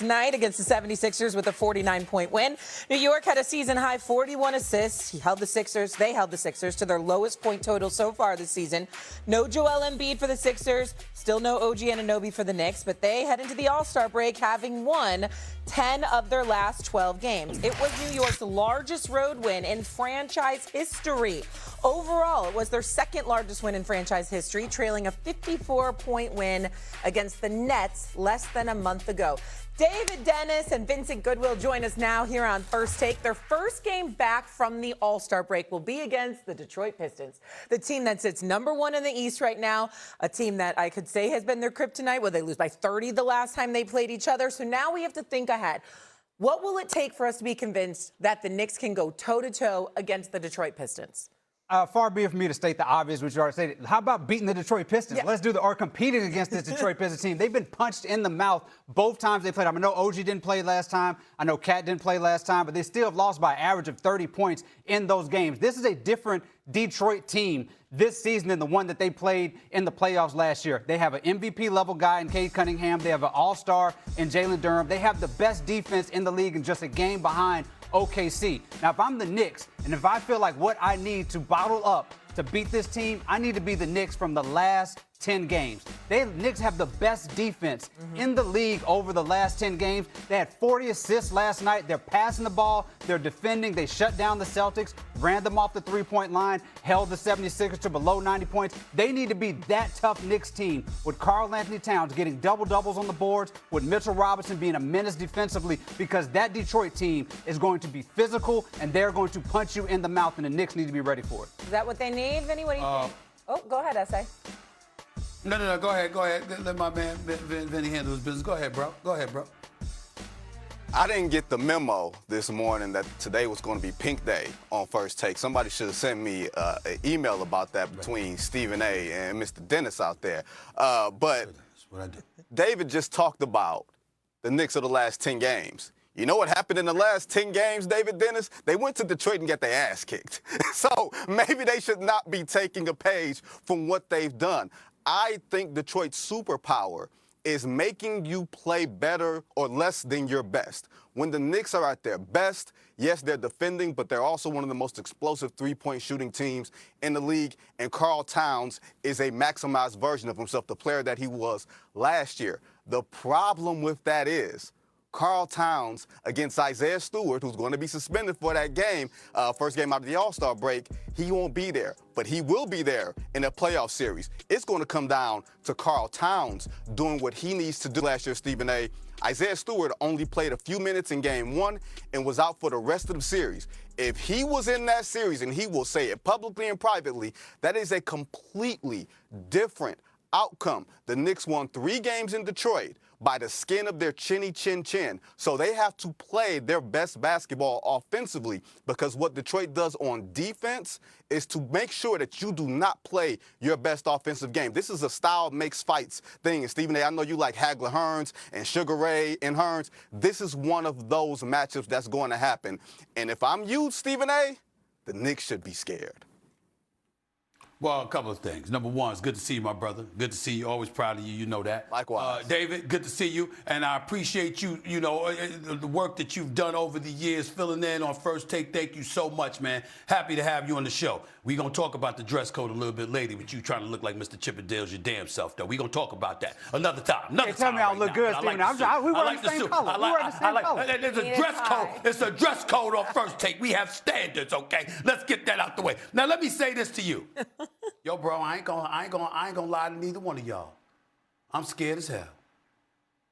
Night against the 76ers with a 49-point win. New York had a season-high 41 assists. They held the Sixers to their lowest point total so far this season. No Joel Embiid for the Sixers. Still no OG Anunoby for the Knicks, but they head into the All-Star break having won 10 of their last 12 games. It was New York's largest road win in franchise history. Overall, it was their second largest win in franchise history, trailing a 54-point win against the Nets less than a month ago. David Dennis and Vincent Goodwill join us now here on First Take. Their first game back from the All-Star break will be against the Detroit Pistons, the team that sits number one in the East right now, a team that I could say has been their kryptonite. Well, they lose by 30 the last time they played each other. So now we have to think ahead. What will it take for us to be convinced that the Knicks can go toe-to-toe against the Detroit Pistons? Far be it for me to state the obvious, which you already stated. How about beating the Detroit Pistons? Yeah. Let's do or competing against this Detroit Pistons team. They've been punched in the mouth both times they played. I know OG didn't play last time. I know Cat didn't play last time, but they still have lost by an average of 30 points in those games. This is a different Detroit team this season than the one that they played in the playoffs last year. They have an MVP-level guy in Cade Cunningham. They have an all-star in Jalen Durham. They have the best defense in the league and just a game behind OKC. Now, if I'm the Knicks, and if I feel like what I need to bottle up to beat this team, I need to be the Knicks from the last 10 games. Knicks have the best defense in the league over the last 10 games. They had 40 assists last night. They're passing the ball. They're defending. They shut down the Celtics, ran them off the three-point line, held the 76ers to below 90 points. They need to be that tough Knicks team with Karl Anthony Towns getting double-doubles on the boards, with Mitchell Robinson being a menace defensively, because that Detroit team is going to be physical, and they're going to punch you in the mouth, and the Knicks need to be ready for it. Is that what they need, Vinny? What do you think? Oh, go ahead, S.A. No, go ahead. Let my man Vinny handle his business. Go ahead, bro. I didn't get the memo this morning that today was going to be Pink Day on First Take. Somebody should have sent me an email about that between Stephen A. and Mr. Dennis out there. But That's what I did. David just talked about the Knicks of the last 10 games. You know what happened in the last 10 games, David Dennis? They went to Detroit and got their ass kicked. So maybe they should not be taking a page from what they've done. I think Detroit's superpower is making you play better or less than your best. When the Knicks are at their best, yes, they're defending, but they're also one of the most explosive three-point shooting teams in the league. And Karl Towns is a maximized version of himself, the player that he was last year. The problem with that is Karl Towns against Isaiah Stewart, who's going to be suspended for that game, first game out of the All-Star break, he won't be there. But he will be there in a playoff series. It's going to come down to Karl Towns doing what he needs to do last year, Stephen A. Isaiah Stewart only played a few minutes in game one and was out for the rest of the series. If he was in that series, and he will say it publicly and privately, that is a completely different outcome. The Knicks won 3 games in Detroit by the skin of their chinny chin chin. So they have to play their best basketball offensively, because what Detroit does on defense is to make sure that you do not play your best offensive game. This is a style makes fights thing. And Stephen A., I know you like Hagler Hearns and Sugar Ray and Hearns. This is one of those matchups that's going to happen. And if I'm you, Stephen A., the Knicks should be scared. Well, a couple of things. Number one, it's good to see you, my brother. Good to see you. Always proud of you. You know that. Likewise. David, good to see you. And I appreciate you, the work that you've done over the years, filling in on First Take. Thank you so much, man. Happy to have you on the show. We're going to talk about the dress code a little bit later, but you trying to look like Mr. Chippendale's your damn self, though. We're going to talk about that another time. Tell me I don't look good, Stephen. We wear the same color. We wear the same color. There's a dress code. It's a dress code on First Take. We have standards, okay? Let's get that out the way. Now, let me say this to you. Yo, bro, I ain't gonna lie to neither one of y'all. I'm scared as hell.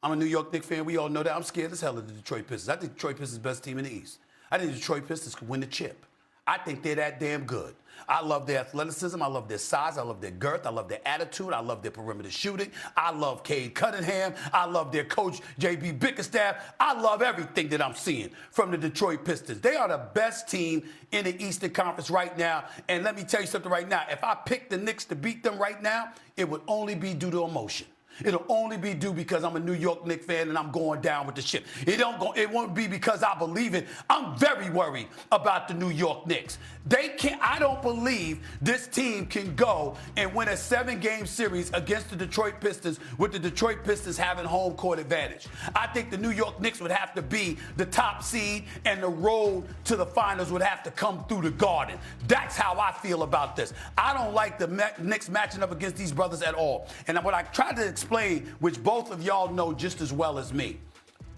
I'm a New York Knicks fan. We all know that. I'm scared as hell of the Detroit Pistons. I think Detroit Pistons is the best team in the East. I think the Detroit Pistons could win the chip. I think they're that damn good. I love their athleticism. I love their size. I love their girth. I love their attitude. I love their perimeter shooting. I love Cade Cunningham. I love their coach, J.B. Bickerstaff. I love everything that I'm seeing from the Detroit Pistons. They are the best team in the Eastern Conference right now. And let me tell you something right now. If I picked the Knicks to beat them right now, it would only be due to emotion. It'll only be due because I'm a New York Knicks fan and I'm going down with the ship. It won't be because I believe it. I'm very worried about the New York Knicks. I don't believe this team can go and win a 7-game series against the Detroit Pistons with the Detroit Pistons having home court advantage. I think the New York Knicks would have to be the top seed and the road to the finals would have to come through the Garden. That's how I feel about this. I don't like the Knicks matching up against these brothers at all. And what I tried to explain, which both of y'all know just as well as me,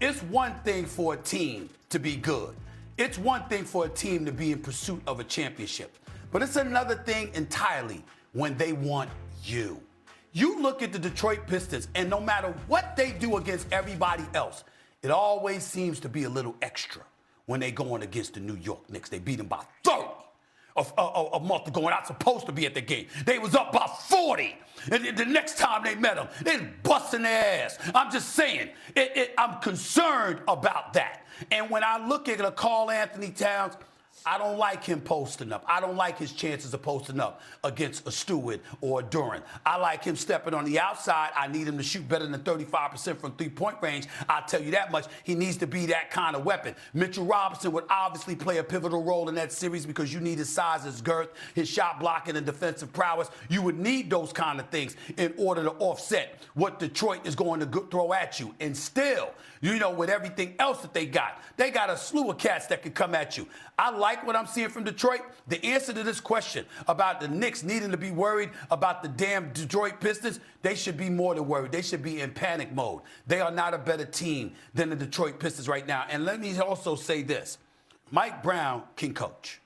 it's one thing for a team to be good. It's one thing for a team to be in pursuit of a championship. But it's another thing entirely when they want you. You look at the Detroit Pistons, and no matter what they do against everybody else, it always seems to be a little extra when they going against the New York Knicks. They beat them by 30 a month ago, and I was supposed to be at the game. They was up by 40. And the next time they met them, they was busting their ass. I'm just saying, I'm concerned about that. And when I look at Karl Anthony Towns, I don't like him posting up. I don't like his chances of posting up against a Stewart or a Duran. I like him stepping on the outside. I need him to shoot better than 35% from three-point range. I'll tell you that much. He needs to be that kind of weapon. Mitchell Robinson would obviously play a pivotal role in that series because you need his size, his girth, his shot blocking and defensive prowess. You would need those kind of things in order to offset what Detroit is going to throw at you. And still, with everything else that they got a slew of cats that can come at you. I like what I'm seeing from Detroit. The answer to this question about the Knicks needing to be worried about the damn Detroit Pistons, they should be more than worried. They should be in panic mode. They are not a better team than the Detroit Pistons right now. And let me also say this. Mike Brown can coach.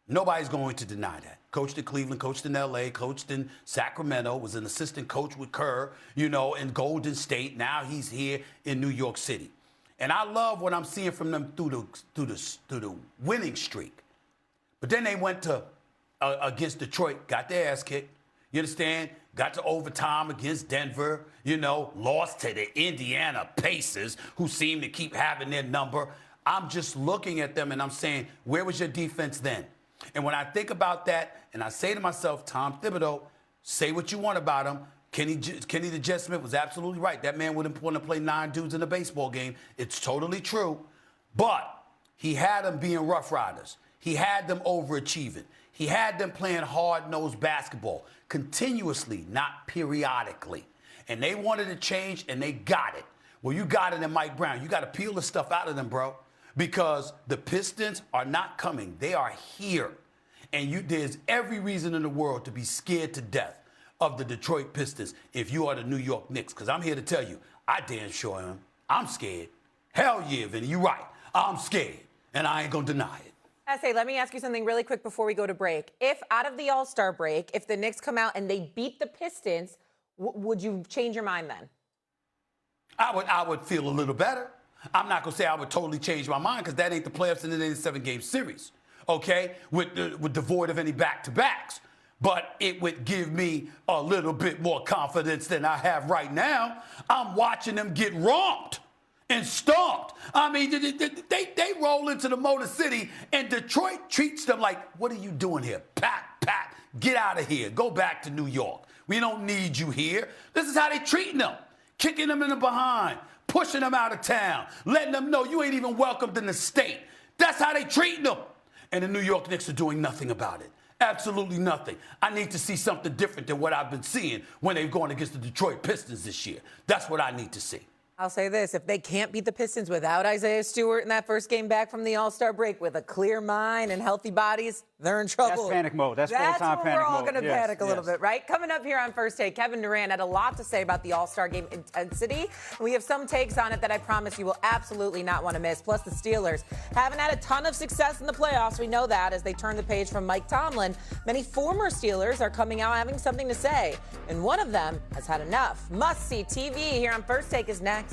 Nobody's going to deny that. Coached in Cleveland, coached in L.A., coached in Sacramento, was an assistant coach with Kerr, in Golden State. Now he's here in New York City. And I love what I'm seeing from them through the winning streak. But then they went to against Detroit, got their ass kicked. You understand? Got to overtime against Denver, lost to the Indiana Pacers, who seem to keep having their number. I'm just looking at them and I'm saying, where was your defense then? And when I think about that, and I say to myself, Tom Thibodeau, say what you want about him. Kenny the Jet Smith was absolutely right. That man wouldn't want to play 9 dudes in a baseball game. It's totally true. But he had them being Rough Riders. He had them overachieving. He had them playing hard-nosed basketball continuously, not periodically. And they wanted to change, and they got it. Well, you got it in Mike Brown. You got to peel the stuff out of them, bro, because the Pistons are not coming. They are here. And there's every reason in the world to be scared to death of the Detroit Pistons if you are the New York Knicks. Because I'm here to tell you, I damn sure am. I'm scared. Hell yeah, Vinny, you're right. I'm scared, and I ain't going to deny it. Essay, let me ask you something really quick before we go to break. If out of the All-Star break, if the Knicks come out and they beat the Pistons, would you change your mind then? I would feel a little better. I'm not going to say I would totally change my mind because that ain't the playoffs and it ain't a 7-game series, okay, with devoid of any back-to-backs. But it would give me a little bit more confidence than I have right now. I'm watching them get romped and stomped. I mean, they roll into the Motor City, and Detroit treats them like, what are you doing here? Pat, get out of here. Go back to New York. We don't need you here. This is how they treating them. Kicking them in the behind, pushing them out of town, letting them know you ain't even welcomed in the state. That's how they treating them. And the New York Knicks are doing nothing about it. Absolutely nothing. I need to see something different than what I've been seeing when they've gone against the Detroit Pistons this year. That's what I need to see. I'll say this. If they can't beat the Pistons without Isaiah Stewart in that first game back from the All-Star break with a clear mind and healthy bodies, they're in trouble. That's panic mode. That's full-time panic mode. We're all going to panic a little bit, right? Coming up here on First Take, Kevin Durant had a lot to say about the All-Star game intensity. We have some takes on it that I promise you will absolutely not want to miss. Plus, the Steelers haven't had a ton of success in the playoffs. We know that as they turn the page from Mike Tomlin. Many former Steelers are coming out having something to say, and one of them has had enough. Must-see TV here on First Take is next.